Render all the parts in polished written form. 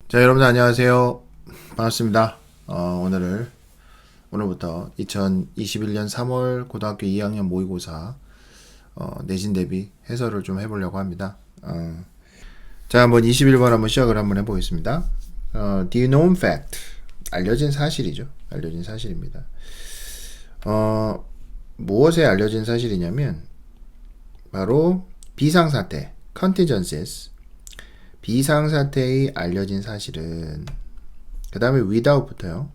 자, 여러분들 안녕하세요. 반갑습니다. 오늘부터 2021년 3월 고등학교 2학년 모의고사 내신 대비 해설을 좀 해보려고 합니다. 자, 한번 21번 한번 시작을 한번 해보겠습니다. The known fact. 알려진 사실이죠. 알려진 사실입니다. 무엇에 알려진 사실이냐면 바로 비상사태, contingencies. 비상사태의 알려진 사실은 그 다음에 without부터요.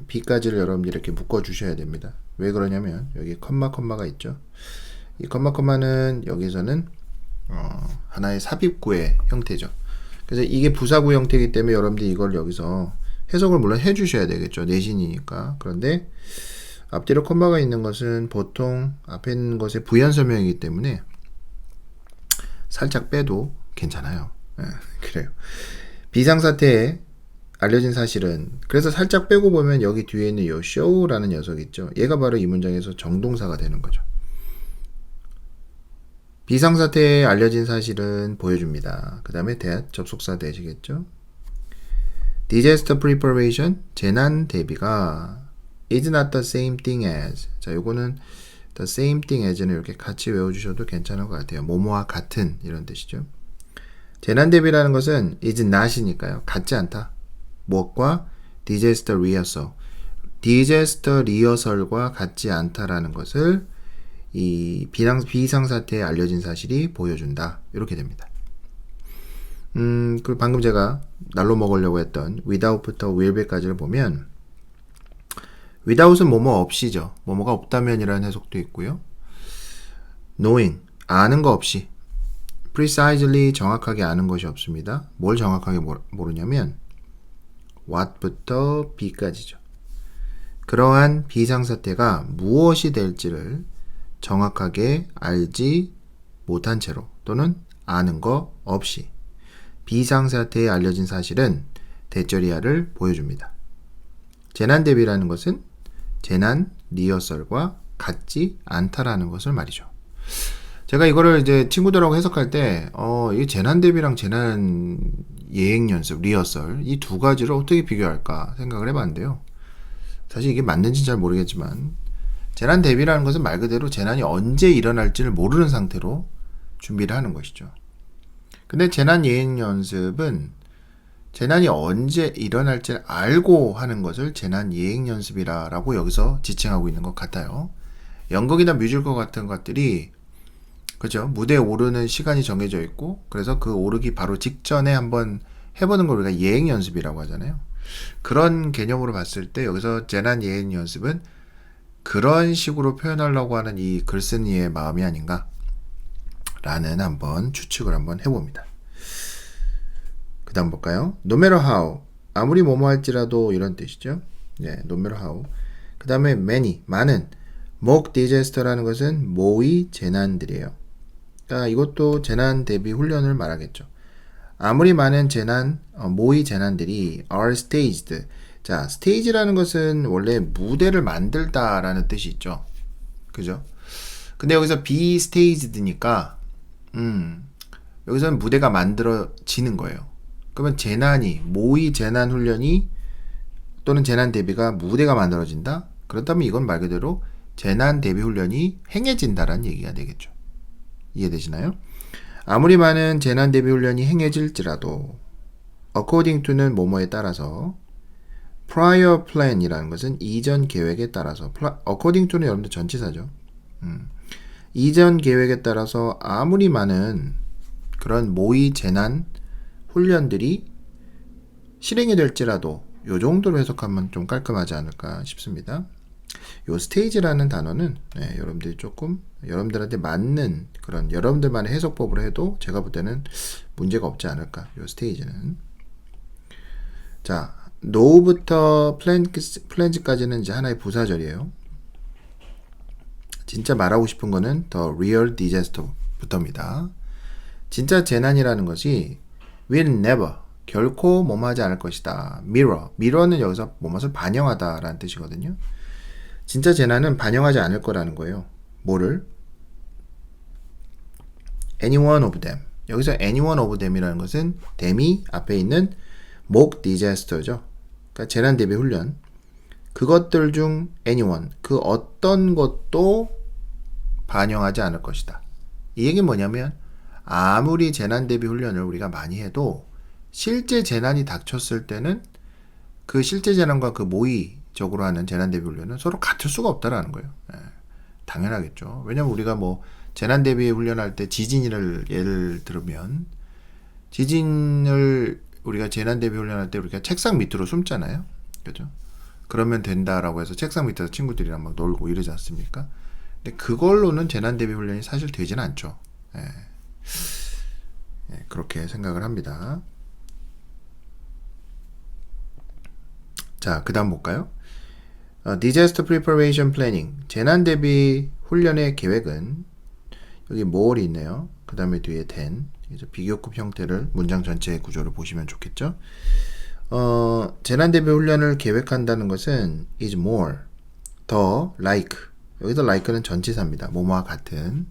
B까지를 여러분들이 이렇게 묶어주셔야 됩니다. 왜 그러냐면 여기 컴마가 있죠. 이 컴마는 여기서는 하나의 삽입구의 형태죠. 그래서 이게 부사구 형태이기 때문에 여러분들이 이걸 여기서 해석을 물론 해주셔야 되겠죠. 내신이니까. 그런데 앞뒤로 컴마가 있는 것은 보통 앞에 있는 것의 부연 설명이기 때문에 살짝 빼도 괜찮아요. 그래요. 비상사태에 알려진 사실은 그래서 살짝 빼고 보면 여기 뒤에 있는 요 show라는 녀석 있죠. 얘가 바로 이 문장에서 정동사가 되는 거죠. 비상사태에 알려진 사실은 보여줍니다. 그 다음에 that 접속사 되시겠죠. disaster preparation 재난 대비가 is not the same thing as 자 요거는 the same thing as는 이렇게 같이 외워주셔도 괜찮은 것 같아요. 뭐뭐와 같은 이런 뜻이죠. 재난 대비라는 것은 is not이니까요. 같지 않다. 무엇과 disaster rehearsal. disaster rehearsal과 같지 않다라는 것을 이 비상사태에 알려진 사실이 보여준다. 이렇게 됩니다. 그리고 방금 제가 날로 먹으려고 했던 without부터 will be까지를 보면 without은 뭐뭐 없이죠. 뭐뭐가 없다면이라는 해석도 있고요. knowing 아는 거 없이 precisely 정확하게 아는 것이 없습니다. 뭘 정확하게 모르냐면 what부터 b까지죠. 그러한 비상사태가 무엇이 될지를 정확하게 알지 못한 채로 또는 아는 거 없이 비상사태에 알려진 사실은 대처리아를 보여줍니다. 재난 대비라는 것은 재난 리허설과 같지 않다라는 것을 말이죠. 제가 이거를 이제 친구들하고 해석할 때, 이 재난 대비랑 재난 예행 연습, 리허설, 이 두 가지를 어떻게 비교할까 생각을 해봤는데요. 사실 이게 맞는지 잘 모르겠지만, 재난 대비라는 것은 말 그대로 재난이 언제 일어날지를 모르는 상태로 준비를 하는 것이죠. 근데 재난 예행 연습은 재난이 언제 일어날지를 알고 하는 것을 재난 예행 연습이라고 여기서 지칭하고 있는 것 같아요. 연극이나 뮤지컬 같은 것들이 그죠? 무대에 오르는 시간이 정해져 있고 그래서 그 오르기 바로 직전에 한번 해보는 걸 우리가 예행 연습이라고 하잖아요. 그런 개념으로 봤을 때 여기서 재난 예행 연습은 그런 식으로 표현하려고 하는 이 글쓴이의 마음이 아닌가 라는 한번 추측을 한번 해봅니다. 그 다음 볼까요? No matter how 아무리 뭐뭐 할지라도 이런 뜻이죠. 네, no matter how 그 다음에 many 많은 mock disaster라는 것은 모의 재난들이에요. 이것도 재난 대비 훈련을 말하겠죠. 아무리 많은 재난, 모의 재난들이 are staged. 자, stage라는 것은 원래 무대를 만들다라는 뜻이 있죠. 그죠? 근데 여기서 be staged니까, 여기서는 무대가 만들어지는 거예요. 그러면 재난이, 모의 재난 훈련이 또는 재난 대비가 무대가 만들어진다? 그렇다면 이건 말 그대로 재난 대비 훈련이 행해진다라는 얘기가 되겠죠. 이해되시나요? 아무리 많은 재난 대비 훈련이 행해질지라도 according to는 뭐뭐에 따라서 prior plan이라는 것은 이전 계획에 따라서 according to는 여러분들 전치사죠. 이전 계획에 따라서 아무리 많은 그런 모의 재난 훈련들이 실행이 될지라도 요 정도로 해석하면 좀 깔끔하지 않을까 싶습니다. 요 스테이지라는 단어는 여러분들이 조금 여러분들한테 맞는 그런 여러분들만의 해석법으로 해도 제가 볼 때는 문제가 없지 않을까. 요 스테이지는 자 know부터 plan까지는 이제 하나의 부사절이에요. 진짜 말하고 싶은 거는 the real disaster부터입니다. 진짜 재난이라는 것이 will never 결코 뭐뭐하지 않을 것이다. mirror는 여기서 뭐뭇을 반영하다라는 뜻이거든요. 진짜 재난은 반영하지 않을 거라는 거예요. 뭐를? any one of them. 여기서 any one of them이라는 것은 them이 앞에 있는 mock disaster죠. 그러니까 재난 대비 훈련. 그것들 중 anyone, 그 어떤 것도 반영하지 않을 것이다. 이 얘기는 뭐냐면 아무리 재난 대비 훈련을 우리가 많이 해도 실제 재난이 닥쳤을 때는 그 실제 재난과 그 모의적으로 하는 재난 대비 훈련은 서로 같을 수가 없다라는 거예요. 당연하겠죠. 왜냐면 우리가 뭐 재난 대비 훈련할 때 지진을 예를 들면 지진을 우리가 재난 대비 훈련할 때 우리가 책상 밑으로 숨잖아요. 그죠? 그러면 된다라고 해서 책상 밑에서 친구들이랑 막 놀고 이러지 않습니까? 근데 그걸로는 재난 대비 훈련이 사실 되지는 않죠. 그렇게 생각을 합니다. 자, 그 다음 볼까요? Disaster Preparation Planning, 재난 대비 훈련의 계획은 여기 more이 있네요. 그 다음에 뒤에 than, 비교급 형태를 문장 전체의 구조를 보시면 좋겠죠. 재난 대비 훈련을 계획한다는 것은 is more, 더 like, 여기서 like는 전치사입니다. 뭐뭐와 같은.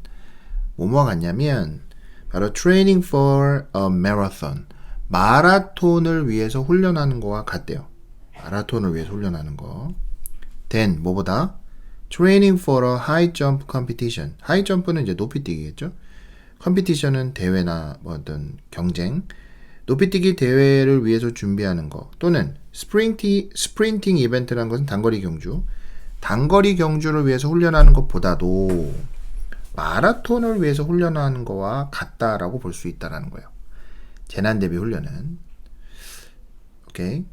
뭐뭐와 같냐면 바로 training for a marathon, 마라톤을 위해서 훈련하는 거와 같대요. 마라톤을 위해서 훈련하는 거. then 뭐보다 training for a high jump competition. high jump는 이제 높이뛰기겠죠. 컴피티션은 대회나 뭐 어떤 경쟁. 높이뛰기 대회를 위해서 준비하는 거 또는 스프린팅 이벤트라는 것은 단거리 경주. 단거리 경주를 위해서 훈련하는 것보다도 마라톤을 위해서 훈련하는 거와 같다라고 볼 수 있다라는 거예요. 재난 대비 훈련은. 오케이.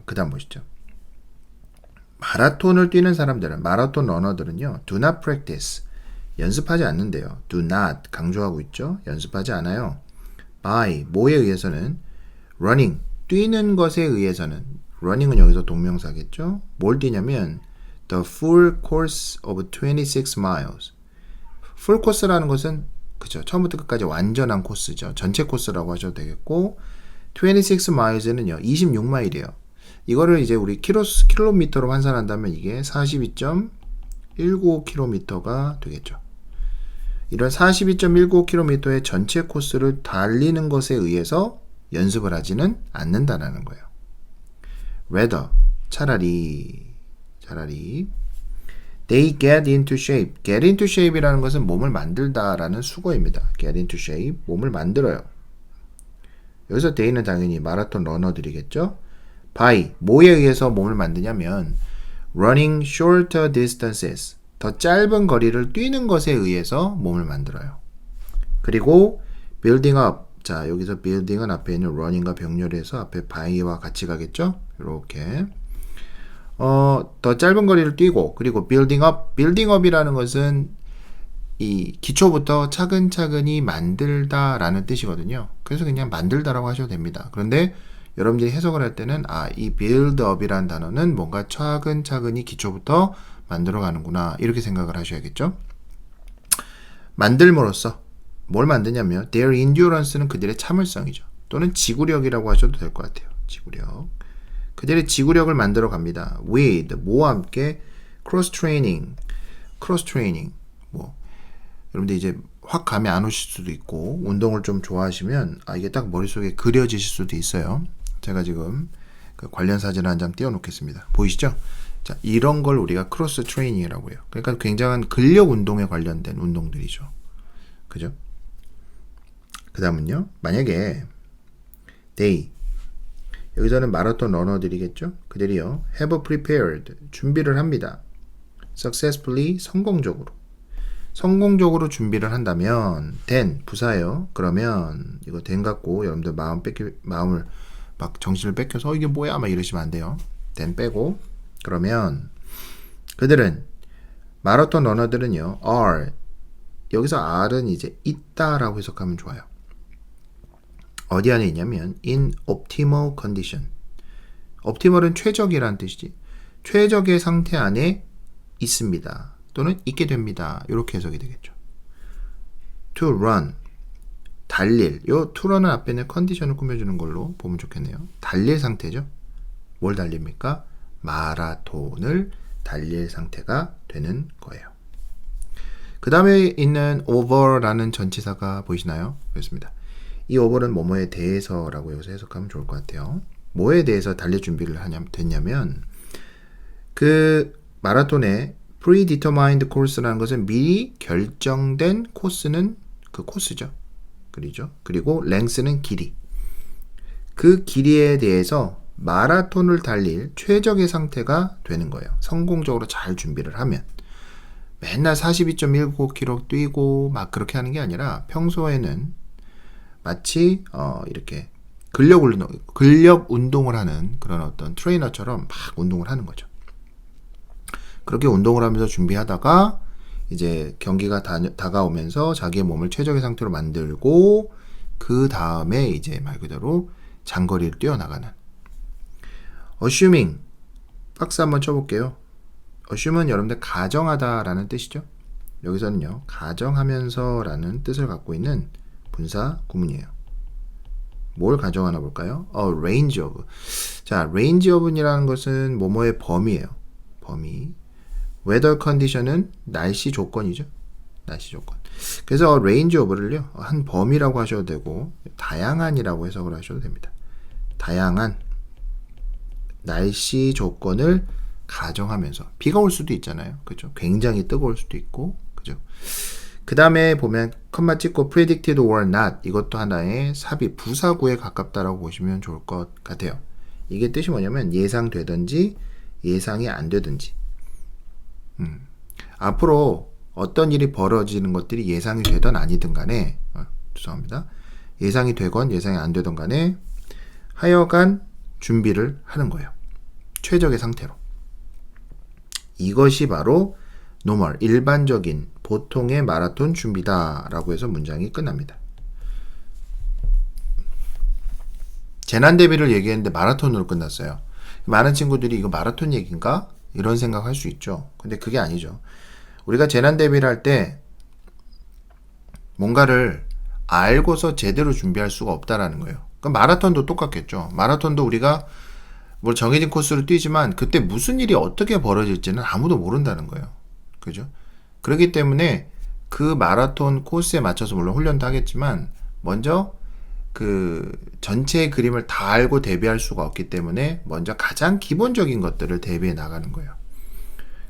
그 다음 보시죠. 마라톤을 뛰는 사람들은, 마라톤 러너들은요, do not practice, 연습하지 않는데요. do not, 강조하고 있죠. 연습하지 않아요. by, 뭐에 의해서는, running, 뛰는 것에 의해서는, running은 여기서 동명사겠죠. 뭘 뛰냐면 the full course of 26 miles. full course라는 것은 그죠, 처음부터 끝까지 완전한 코스죠. 전체 코스라고 하셔도 되겠고 26 miles는요 26마일이에요. 이거를 이제 우리 킬로미터로 환산한다면 이게 42.19km가 되겠죠. 이런 42.19km의 전체 코스를 달리는 것에 의해서 연습을 하지는 않는다라는 거예요. rather, 차라리 they get into shape. get into shape이라는 것은 몸을 만들다라는 수거입니다. get into shape, 몸을 만들어요. 여기서 they는 당연히 마라톤 러너들이겠죠. by, 뭐에 의해서 몸을 만드냐면 running shorter distances, 더 짧은 거리를 뛰는 것에 의해서 몸을 만들어요. 그리고 building up, 자 여기서 building은 앞에 있는 running과 병렬해서 앞에 by와 같이 가겠죠. 이렇게 더 짧은 거리를 뛰고, 그리고 building up이라는 것은 이 기초부터 차근차근히 만들다라는 뜻이거든요. 그래서 그냥 만들다라고 하셔도 됩니다. 그런데 여러분들이 해석을 할 때는 이 build up이라는 단어는 뭔가 차근차근히 기초부터 만들어가는구나, 이렇게 생각을 하셔야겠죠. 만들므로써 뭘 만드냐면 their endurance는 그들의 참을성이죠. 또는 지구력이라고 하셔도 될 것 같아요. 지구력. 그들의 지구력을 만들어 갑니다. with, 뭐와 함께 cross training, 뭐 여러분들 이제 확 감이 안 오실 수도 있고 운동을 좀 좋아하시면 이게 딱 머릿속에 그려지실 수도 있어요. 제가 지금 그 관련 사진 한 장 띄워 놓겠습니다. 보이시죠? 자, 이런 걸 우리가 크로스 트레이닝이라고 해요. 그러니까 굉장한 근력 운동에 관련된 운동들이죠. 그죠? 그 다음은요, 만약에 they, 여기서는 마라톤 러너들이겠죠? 그들이요, have prepared, 준비를 합니다. successfully, 성공적으로 준비를 한다면 then, 부사예요. 그러면 이거 then 갖고 여러분들 마음을 막 정신을 뺏겨서 이게 뭐야 막 이러시면 안 돼요. then 빼고, 그러면 그들은, 마라톤 러너들은요, are, 여기서 are은 이제 있다라고 해석하면 좋아요. 어디 안에 있냐면 in optimal condition. optimal은 최적이라는 뜻이지. 최적의 상태 안에 있습니다. 또는 있게 됩니다. 이렇게 해석이 되겠죠. to run, 달릴. 요 to run은 앞에 있는 컨디션을 꾸며주는 걸로 보면 좋겠네요. 달릴 상태죠. 뭘 달립니까? 마라톤을 달릴 상태가 되는 거예요. 그 다음에 있는 over라는 전치사가 보이시나요? 그렇습니다. 이 over는 뭐뭐에 대해서라고 여기서 해석하면 좋을 것 같아요. 뭐에 대해서 달릴 준비를 됐냐면 그 마라톤의 predetermined course라는 것은 미리 결정된 코스는 그 코스죠. 그리고 length는 길이. 그 길이에 대해서 마라톤을 달릴 최적의 상태가 되는 거예요. 성공적으로 잘 준비를 하면. 맨날 42.19km 뛰고 막 그렇게 하는 게 아니라 평소에는 마치 이렇게 근력 운동을 하는 그런 어떤 트레이너처럼 막 운동을 하는 거죠. 그렇게 운동을 하면서 준비하다가 이제 경기가 다가오면서 자기의 몸을 최적의 상태로 만들고 그 다음에 이제 말 그대로 장거리를 뛰어나가는. assuming 박스 한번 쳐볼게요. assum은 여러분들 가정하다라는 뜻이죠. 여기서는요 가정하면서라는 뜻을 갖고 있는 분사 구문이에요. 뭘 가정하나 볼까요? range of. 자, range of이라는 것은 뭐뭐의 범위예요. 범위. weather condition은 날씨 조건이죠. 날씨 조건. 그래서 range of를요 한 범위라고 하셔도 되고 다양한이라고 해석을 하셔도 됩니다. 다양한 날씨 조건을 가정하면서 비가 올 수도 있잖아요. 그죠? 굉장히 뜨거울 수도 있고, 그죠? 그 다음에 보면 컴마 찍고 predicted or not 이것도 하나의 삽입 부사구에 가깝다라고 보시면 좋을 것 같아요. 이게 뜻이 뭐냐면 예상되든지 예상이 안 되든지. 앞으로 어떤 일이 벌어지는 것들이 예상이 되든 아니든 간에 죄송합니다. 예상이 되건 예상이 안 되든 간에 하여간 준비를 하는 거예요. 최적의 상태로. 이것이 바로 normal, 일반적인 보통의 마라톤 준비다 라고 해서 문장이 끝납니다. 재난 대비를 얘기했는데 마라톤으로 끝났어요. 많은 친구들이 이거 마라톤 얘기인가? 이런 생각할 수 있죠. 근데 그게 아니죠. 우리가 재난 대비를 할 때 뭔가를 알고서 제대로 준비할 수가 없다라는 거예요. 그럼 마라톤도 똑같겠죠. 마라톤도 우리가 뭐 정해진 코스로 뛰지만 그때 무슨 일이 어떻게 벌어질지는 아무도 모른다는 거예요. 그죠? 그렇기 때문에 그 마라톤 코스에 맞춰서 물론 훈련도 하겠지만 먼저 그 전체의 그림을 다 알고 대비할 수가 없기 때문에 먼저 가장 기본적인 것들을 대비해 나가는 거예요.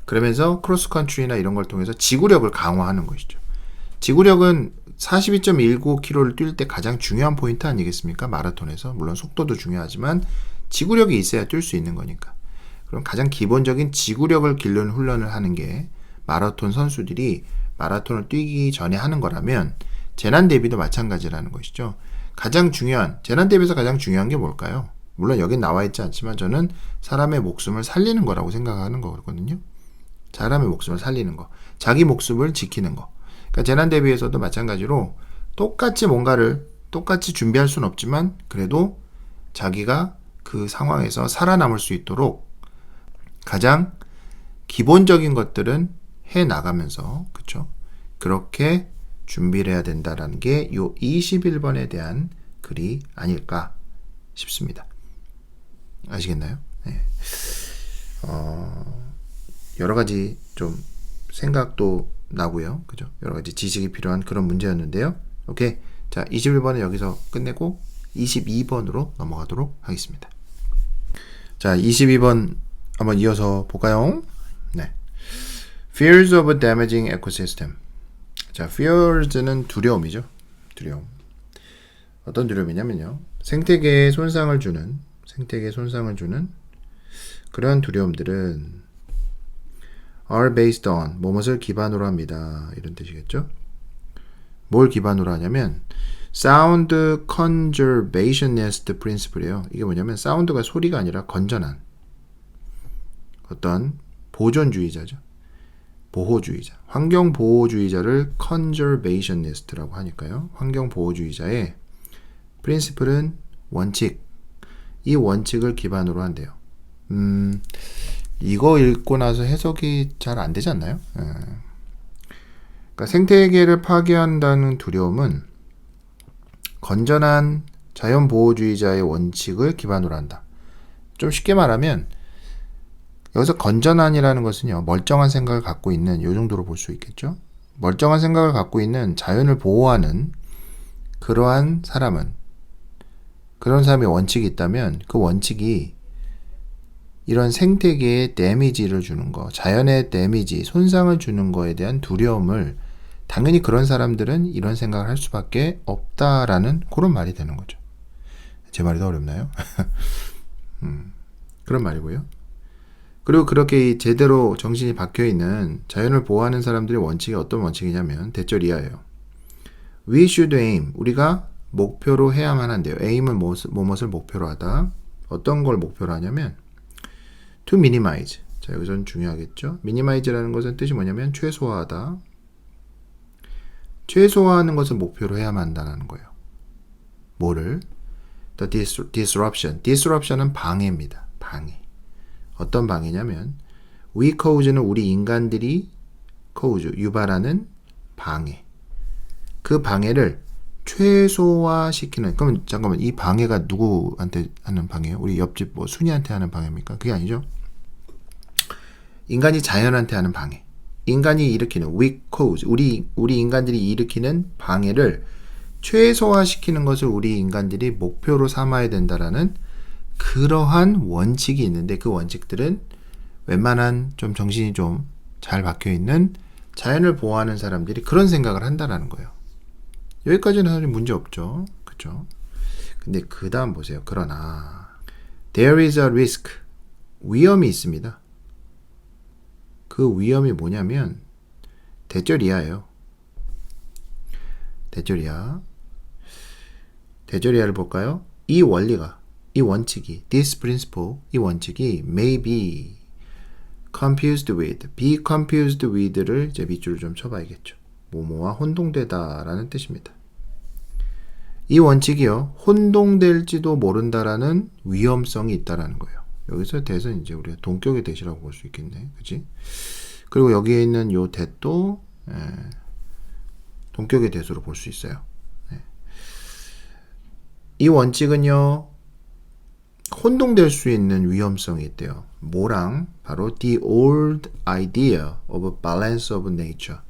그러면서 크로스컨트리나 이런 걸 통해서 지구력을 강화하는 것이죠. 지구력은 42.19km를 뛸 때 가장 중요한 포인트 아니겠습니까? 마라톤에서. 물론 속도도 중요하지만 지구력이 있어야 뛸 수 있는 거니까. 그럼 가장 기본적인 지구력을 기르는 훈련을 하는 게 마라톤 선수들이 마라톤을 뛰기 전에 하는 거라면 재난 대비도 마찬가지라는 것이죠. 가장 중요한, 재난 대비에서 가장 중요한 게 뭘까요? 물론 여긴 나와 있지 않지만 저는 사람의 목숨을 살리는 거라고 생각하는 거거든요. 사람의 목숨을 살리는 거. 자기 목숨을 지키는 거. 그러니까 재난 대비에서도 마찬가지로 똑같이 뭔가를 똑같이 준비할 수는 없지만 그래도 자기가 그 상황에서 살아남을 수 있도록 가장 기본적인 것들은 해 나가면서 그렇죠? 그렇게 준비를 해야 된다라는 게 요 21번에 대한 글이 아닐까 싶습니다. 아시겠나요? 네. 여러 가지 좀 생각도 나고요. 그죠? 여러 가지 지식이 필요한 그런 문제였는데요. 오케이. 자, 21번은 여기서 끝내고 22번으로 넘어가도록 하겠습니다. 자, 22번 한번 이어서 볼까요? 네. Fears of damaging ecosystem. 자, fears는 두려움이죠. 두려움. 어떤 두려움이냐면요. 생태계에 손상을 주는 그러한 두려움들은 are based on 무엇을 기반으로 합니다. 이런 뜻이겠죠. 뭘 기반으로 하냐면 sound conservationist principle이에요. 이게 뭐냐면 사운드가 소리가 아니라 건전한 어떤 보존주의자죠. 보호주의자. 환경보호주의자를 conservationist라고 하니까요. 환경보호주의자의 principle은 원칙. 이 원칙을 기반으로 한대요. 이거 읽고 나서 해석이 잘 안 되지 않나요? 그러니까 생태계를 파괴한다는 두려움은 건전한 자연보호주의자의 원칙을 기반으로 한다. 좀 쉽게 말하면 여기서 건전한이라는 것은요. 멀쩡한 생각을 갖고 있는 요 정도로 볼 수 있겠죠. 멀쩡한 생각을 갖고 있는 자연을 보호하는 그러한 사람은, 그런 사람의 원칙이 있다면 그 원칙이 이런 생태계에 데미지를 주는 거, 자연에 데미지, 손상을 주는 거에 대한 두려움을, 당연히 그런 사람들은 이런 생각을 할 수밖에 없다라는 그런 말이 되는 거죠. 제 말이 더 어렵나요? 그런 말이고요. 그리고 그렇게 제대로 정신이 박혀있는 자연을 보호하는 사람들의 원칙이 어떤 원칙이냐면 대절 이하예요. We should aim. 우리가 목표로 해야만 한대요. aim은 무엇을 목표로 하다. 어떤 걸 목표로 하냐면 to minimize. 자, 여기서는 중요하겠죠. minimize라는 것은 뜻이 뭐냐면 최소화하다. 최소화하는 것을 목표로 해야만 한다는 거예요. 뭐를? The disruption. disruption은 방해입니다. 방해. 어떤 방해냐면 we cause는 우리 인간들이 cause, 유발하는 방해. 그 방해를 최소화시키는. 그럼 잠깐만, 이 방해가 누구한테 하는 방해예요? 우리 옆집 뭐 순이한테 하는 방해입니까? 그게 아니죠. 인간이 자연한테 하는 방해. 인간이 일으키는 we cause, 우리 인간들이 일으키는 방해를 최소화시키는 것을 우리 인간들이 목표로 삼아야 된다라는 그러한 원칙이 있는데, 그 원칙들은 웬만한 좀 정신이 좀 잘 박혀있는 자연을 보호하는 사람들이 그런 생각을 한다라는 거예요. 여기까지는 사실 문제 없죠. 그쵸? 근데 그 다음 보세요. 그러나 there is a risk. 위험이 있습니다. 그 위험이 뭐냐면 대절 이하예요. 대절 이하. 대절 이하를 볼까요? 이 원리가, 이 원칙이, this principle, 이 원칙이 may be confused with, be confused with를 이제 밑줄을 좀 쳐봐야겠죠. 뭐뭐와 혼동되다라는 뜻입니다. 이 원칙이요, 혼동될지도 모른다라는 위험성이 있다라는 거예요. 여기서 대선 이제 우리가 동격의 대시라고 볼 수 있겠네, 그치? 그리고 여기에 있는 요 대도 동격의 대수로 볼 수 있어요. 이 원칙은요, 혼동될 수 있는 위험성이 있대요. 뭐랑? 바로 the old idea of balance of nature.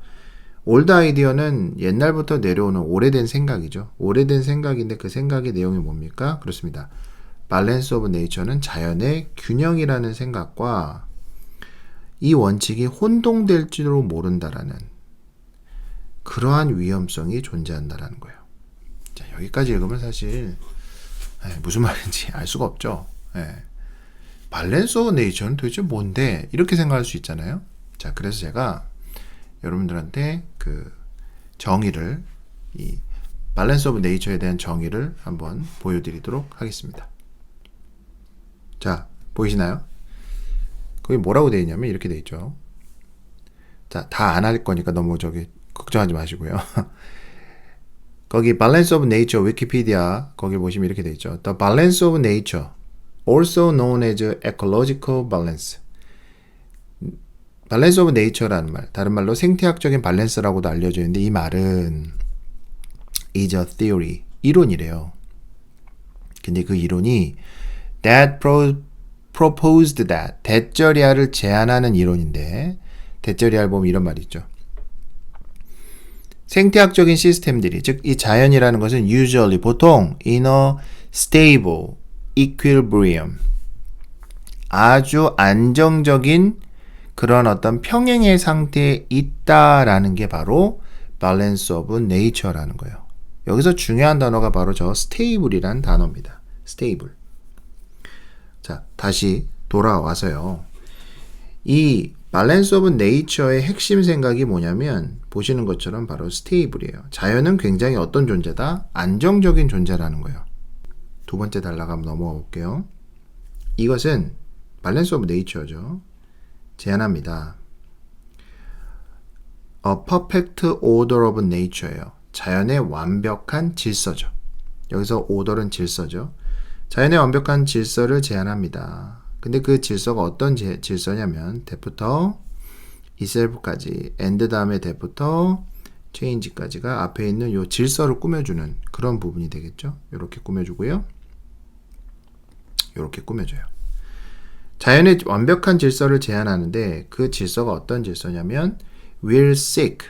old idea는 옛날부터 내려오는 오래된 생각이죠. 오래된 생각인데 그 생각의 내용이 뭡니까? 그렇습니다. balance of nature는 자연의 균형이라는 생각과 이 원칙이 혼동될지도 모른다라는 그러한 위험성이 존재한다라는 거예요. 자, 여기까지 읽으면 사실 무슨 말인지 알 수가 없죠. 밸런스 오브 네이처는 도대체 뭔데? 이렇게 생각할 수 있잖아요. 자, 그래서 제가 여러분들한테 그 정의를, 이 밸런스 오브 네이처에 대한 정의를 한번 보여드리도록 하겠습니다. 자, 보이시나요? 거기 뭐라고 되어 있냐면 이렇게 되어 있죠. 자, 다 안 할 거니까 너무 걱정하지 마시고요. 거기 Balance of Nature 위키피디아 거기 보시면 이렇게 돼 있죠. The balance of nature, also known as ecological balance. Balance of nature라는 말, 다른 말로 생태학적인 밸런스라고도 알려져 있는데 이 말은 is a theory, 이론이래요. 근데 그 이론이 that proposed that, 대절이야를 제안하는 이론인데, 대절이야를 보면 이런 말이 있죠. 생태학적인 시스템들이, 즉 이 자연이라는 것은 usually, 보통 in a stable equilibrium, 아주 안정적인 그런 어떤 평행의 상태에 있다라는 게 바로 balance of nature라는 거예요. 여기서 중요한 단어가 바로 저 stable이라는 단어입니다. stable. 자, 다시 돌아와서요. 이 balance of nature의 핵심 생각이 뭐냐면 보시는 것처럼 바로 stable이에요. 자연은 굉장히 어떤 존재다? 안정적인 존재라는 거예요. 두 번째 단락 한번 넘어가 볼게요. 이것은 balance of nature죠. 제안합니다. A perfect order of nature예요. 자연의 완벽한 질서죠. 여기서 order은 질서죠. 자연의 완벽한 질서를 제안합니다. 근데 그 질서가 어떤 질서냐면 that부터 itself까지 and 다음에 that부터 change까지가 앞에 있는 요 질서를 꾸며주는 그런 부분이 되겠죠. 이렇게 꾸며주고요. 이렇게 꾸며줘요. 자연의 완벽한 질서를 제안하는데 그 질서가 어떤 질서냐면 will seek,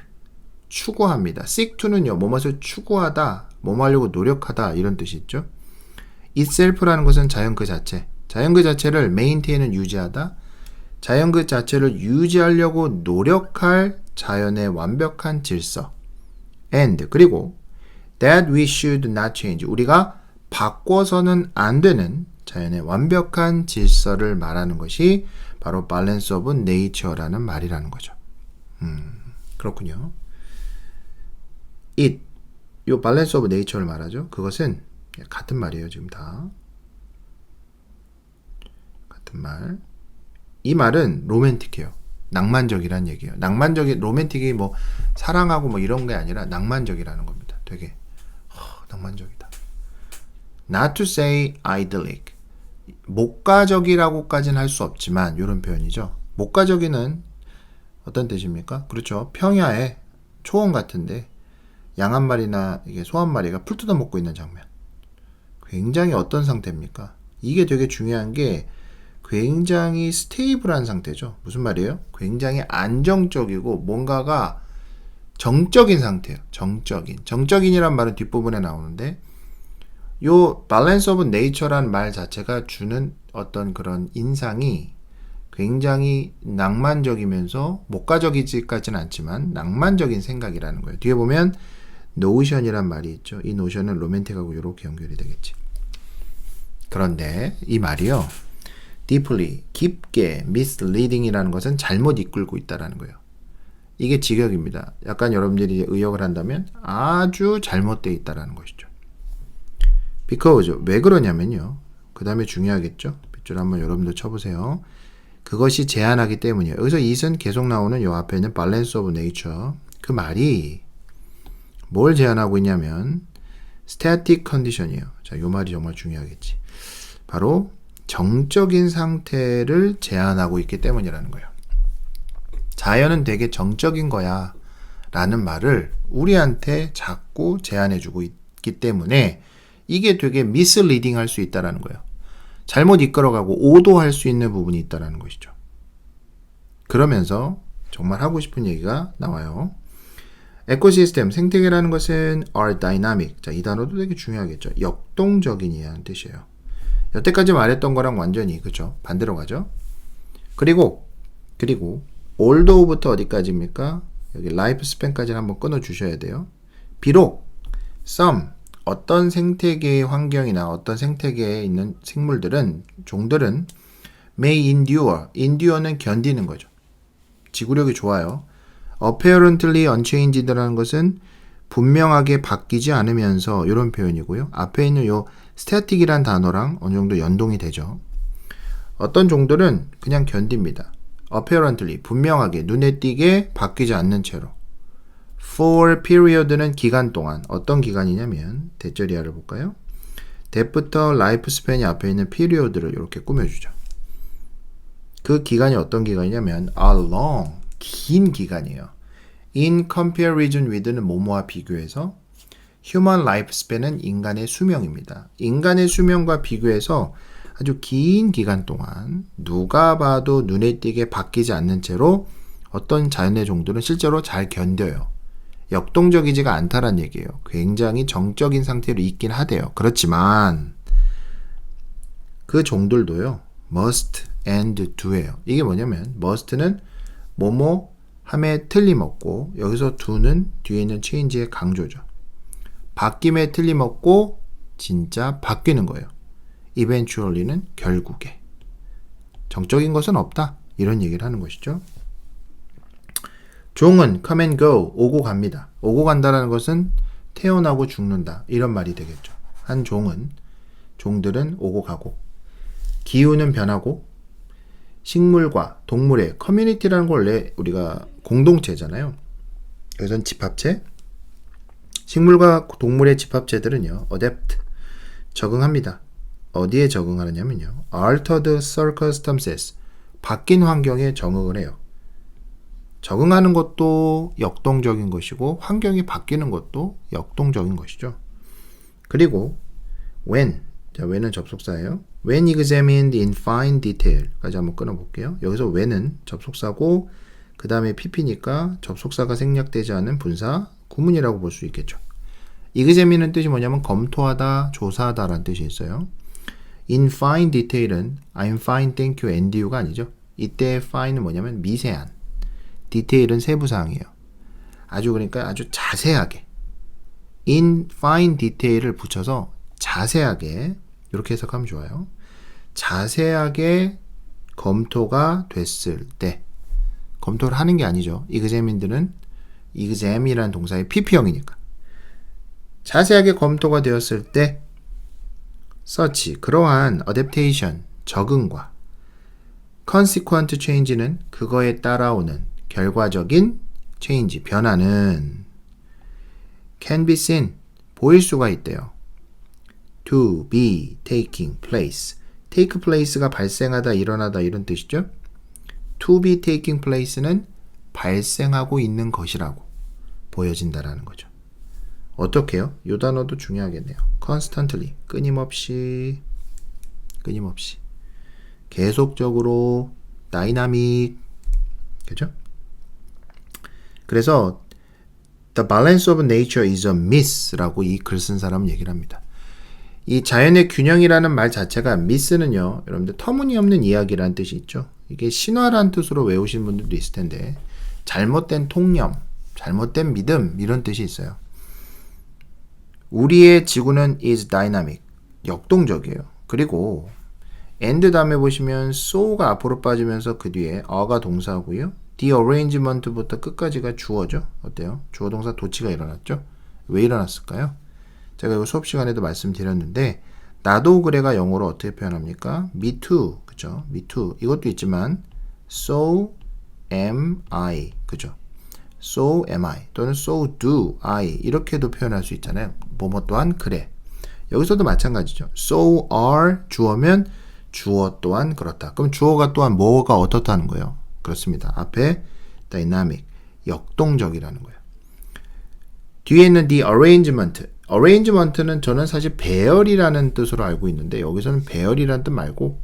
추구합니다. seek to는요, 뭐뭇을 추구하다, 뭐뭐 하려고 노력하다 이런 뜻이 있죠. itself라는 것은 자연 그 자체. 자연 그 자체를 maintain은 유지하다. 자연 그 자체를 유지하려고 노력할 자연의 완벽한 질서. and 그리고 that we should not change. 우리가 바꿔서는 안 되는 자연의 완벽한 질서를 말하는 것이 바로 balance of nature라는 말이라는 거죠. 그렇군요. 이 balance of nature를 말하죠. 그것은 같은 말이에요. 지금 다 같은 말. 이 말은 로맨틱해요. 낭만적이란 얘기예요. 낭만적이 로맨틱이 뭐 사랑하고 뭐 이런 게 아니라 낭만적이라는 겁니다. 되게 낭만적이다. Not to say idyllic. 목가적이라고까지는 할 수 없지만 이런 표현이죠. 목가적이는 어떤 뜻입니까? 그렇죠. 평야에 초원 같은데 양 한 마리나 이게 소 한 마리가 풀 뜯어 먹고 있는 장면. 굉장히 어떤 상태입니까? 이게 되게 중요한 게 굉장히 스테이블한 상태죠. 무슨 말이에요? 굉장히 안정적이고 뭔가가 정적인 상태예요. 정적인이란 말은 뒷부분에 나오는데 요 balance of nature란 말 자체가 주는 어떤 그런 인상이 굉장히 낭만적이면서 목가적이지까지는 않지만 낭만적인 생각이라는 거예요. 뒤에 보면 notion이란 말이 있죠. 이 notion은 로맨틱하고 이렇게 연결이 되겠지. 그런데 이 말이요. deeply, 깊게, misleading이라는 것은 잘못 이끌고 있다라는 거예요. 이게 직역입니다. 약간 여러분들이 의역을 한다면 아주 잘못되어 있다라는 것이죠. because, 왜 그러냐면요. 그 다음에 중요하겠죠. 빗줄 한번 여러분들 쳐보세요. 그것이 제한하기 때문이에요. 여기서 it은 계속 나오는 요 앞에 있는 balance of nature. 그 말이 뭘 제한하고 있냐면 static condition이에요. 자, 요 말이 정말 중요하겠지. 바로 정적인 상태를 제한하고 있기 때문이라는 거예요. 자연은 되게 정적인 거야 라는 말을 우리한테 자꾸 제한해주고 있기 때문에 이게 되게 misleading 할 수 있다는 거예요. 잘못 이끌어가고 오도할 수 있는 부분이 있다는 것이죠. 그러면서 정말 하고 싶은 얘기가 나와요. 에코시스템, 생태계라는 것은 are dynamic. 자, 이 단어도 되게 중요하겠죠. 역동적인이라는 뜻이에요. 여태까지 말했던 거랑 완전히 그죠? 반대로 가죠. 그리고 although,부터 어디까지입니까? 여기 life span까지 한번 끊어 주셔야 돼요. 비록 some 어떤 생태계의 환경이나 어떤 생태계에 있는 생물들은 종들은 may endure는 견디는 거죠. 지구력이 좋아요. apparently unchanged라는 것은 분명하게 바뀌지 않으면서 이런 표현이고요. 앞에 있는 요 static이란 단어랑 어느 정도 연동이 되죠. 어떤 종들은 그냥 견딥니다. apparently 분명하게 눈에 띄게 바뀌지 않는 채로. for period는 기간 동안 어떤 기간이냐면 대절이야를 볼까요? that부터 life span이 앞에 있는 period를 이렇게 꾸며주죠. 그 기간이 어떤 기간이냐면 a long 긴 기간이에요. in comparison with는 뭐뭐와 비교해서 human lifespan은 인간의 수명입니다. 인간의 수명과 비교해서 아주 긴 기간 동안 누가 봐도 눈에 띄게 바뀌지 않는 채로 어떤 자연의 종들은 실제로 잘 견뎌요. 역동적이지가 않다란 얘기예요. 굉장히 정적인 상태로 있긴 하대요. 그렇지만 그 종들도요. must and do예요. 이게 뭐냐면 must는 뭐뭐 함에 틀림없고 여기서 do는 뒤에 있는 change의 강조죠. 바뀜에 틀림없고 진짜 바뀌는 거예요. eventually는 결국에. 정적인 것은 없다. 이런 얘기를 하는 것이죠. 종은 come and go, 오고 갑니다. 오고 간다라는 것은 태어나고 죽는다. 이런 말이 되겠죠. 한 종들은 오고 가고, 기후는 변하고, 식물과 동물의 커뮤니티라는 걸 원래 우리가 공동체잖아요. 여기선 집합체. 식물과 동물의 집합체들은요, adapt, 적응합니다. 어디에 적응하느냐면요, altered circumstances, 바뀐 환경에 적응을 해요. 적응하는 것도 역동적인 것이고 환경이 바뀌는 것도 역동적인 것이죠. 그리고 when은 접속사예요. when examined in fine detail까지 한번 끊어볼게요. 여기서 when은 접속사고 그 다음에 pp니까 접속사가 생략되지 않은 분사 구문이라고 볼 수 있겠죠. examine는 뜻이 뭐냐면 검토하다, 조사하다 라는 뜻이 있어요. in fine detail은 I'm fine, thank you, and you가 아니죠. 이때 fine은 뭐냐면 미세한, detail은 세부사항이에요. 아주 그러니까 아주 자세하게 in fine detail을 붙여서 자세하게 이렇게 해석하면 좋아요. 자세하게 검토가 됐을 때 검토를 하는 게 아니죠. examine들은 exam이라는 동사의 pp형이니까 자세하게 검토가 되었을 때 such 그러한 adaptation 적응과 consequent change는 그거에 따라오는 결과적인 change 변화는 can be seen 보일 수가 있대요. to be taking place take place가 발생하다 일어나다 이런 뜻이죠. to be taking place는 발생하고 있는 것이라고 보여진다라는 거죠. 어떻게요? 이 단어도 중요하겠네요. constantly 끊임없이 계속적으로 dynamic 그죠? 그래서 the balance of nature is a myth라고 이 글 쓴 사람은 얘기를 합니다. 이 자연의 균형이라는 말 자체가 myth는요, 여러분들 터무니없는 이야기라는 뜻이 있죠. 이게 신화라는 뜻으로 외우신 분들도 있을 텐데 잘못된 통념, 잘못된 믿음 이런 뜻이 있어요. 우리의 지구는 is dynamic, 역동적이에요. 그리고 and 다음에 보시면 so가 앞으로 빠지면서 그 뒤에 a가 동사고요. the arrangement부터 끝까지가 주어죠. 어때요? 주어 동사 도치가 일어났죠? 왜 일어났을까요? 제가 이거 수업 시간에도 말씀드렸는데 나도 그래가 영어로 어떻게 표현합니까? me too, 그죠? me too 이것도 있지만 so am I, 그죠? so am I 또는 so do I 이렇게도 표현할 수 있잖아요. 뭐뭐 또한 그래. 여기서도 마찬가지죠. so are 주어면 주어 또한 그렇다. 그럼 주어가 또한 뭐가 어떻다는 거예요? 그렇습니다. 앞에 dynamic, 역동적이라는 거예요. 뒤에 있는 the arrangement는 저는 사실 배열이라는 뜻으로 알고 있는데 여기서는 배열이라는 뜻 말고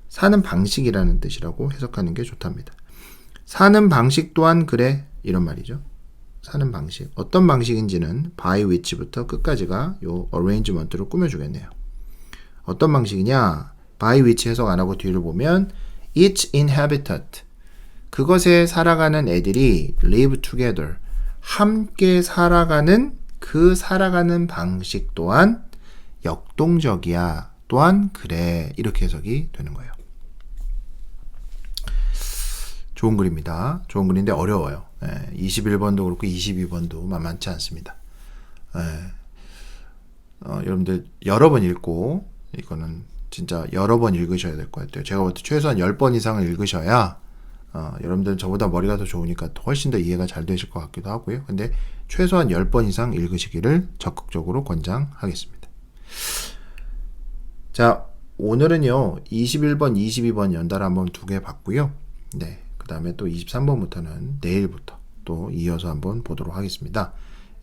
사는 방식이라는 뜻이라고 해석하는 게 좋답니다. 사는 방식 또한 그래 이런 말이죠. 사는 방식 어떤 방식인지는 by which부터 끝까지가 요 arrangement로 꾸며주겠네요. 어떤 방식이냐? by which 해석 안 하고 뒤를 보면 each inhabitant 그것에 살아가는 애들이 live together 함께 살아가는 그 살아가는 방식 또한 역동적이야. 또한 그래. 이렇게 해석이 되는 거예요. 좋은 글입니다. 좋은 글인데 어려워요. 21번도 그렇고 22번도 만만치 않습니다. 여러분들 여러 번 읽고 이거는 진짜 여러 번 읽으셔야 될 것 같아요. 제가 볼 때 최소한 10번 이상을 읽으셔야 여러분들은 저보다 머리가 더 좋으니까 훨씬 더 이해가 잘 되실 것 같기도 하고요. 근데 최소한 10번 이상 읽으시기를 적극적으로 권장하겠습니다. 자, 오늘은요. 21번, 22번 연달아 한번 2개 봤고요. 네, 그 다음에 또 23번부터는 내일부터 또 이어서 한번 보도록 하겠습니다.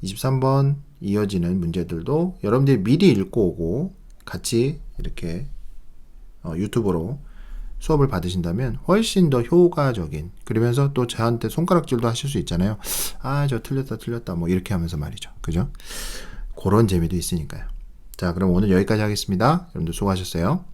23번 이어지는 문제들도 여러분들이 미리 읽고 오고 같이 이렇게 유튜브로 수업을 받으신다면 훨씬 더 효과적인 그러면서 또 저한테 손가락질도 하실 수 있잖아요. 아, 저 틀렸다 뭐 이렇게 하면서 말이죠. 그죠? 그런 재미도 있으니까요. 자, 그럼 오늘 여기까지 하겠습니다. 여러분들 수고하셨어요.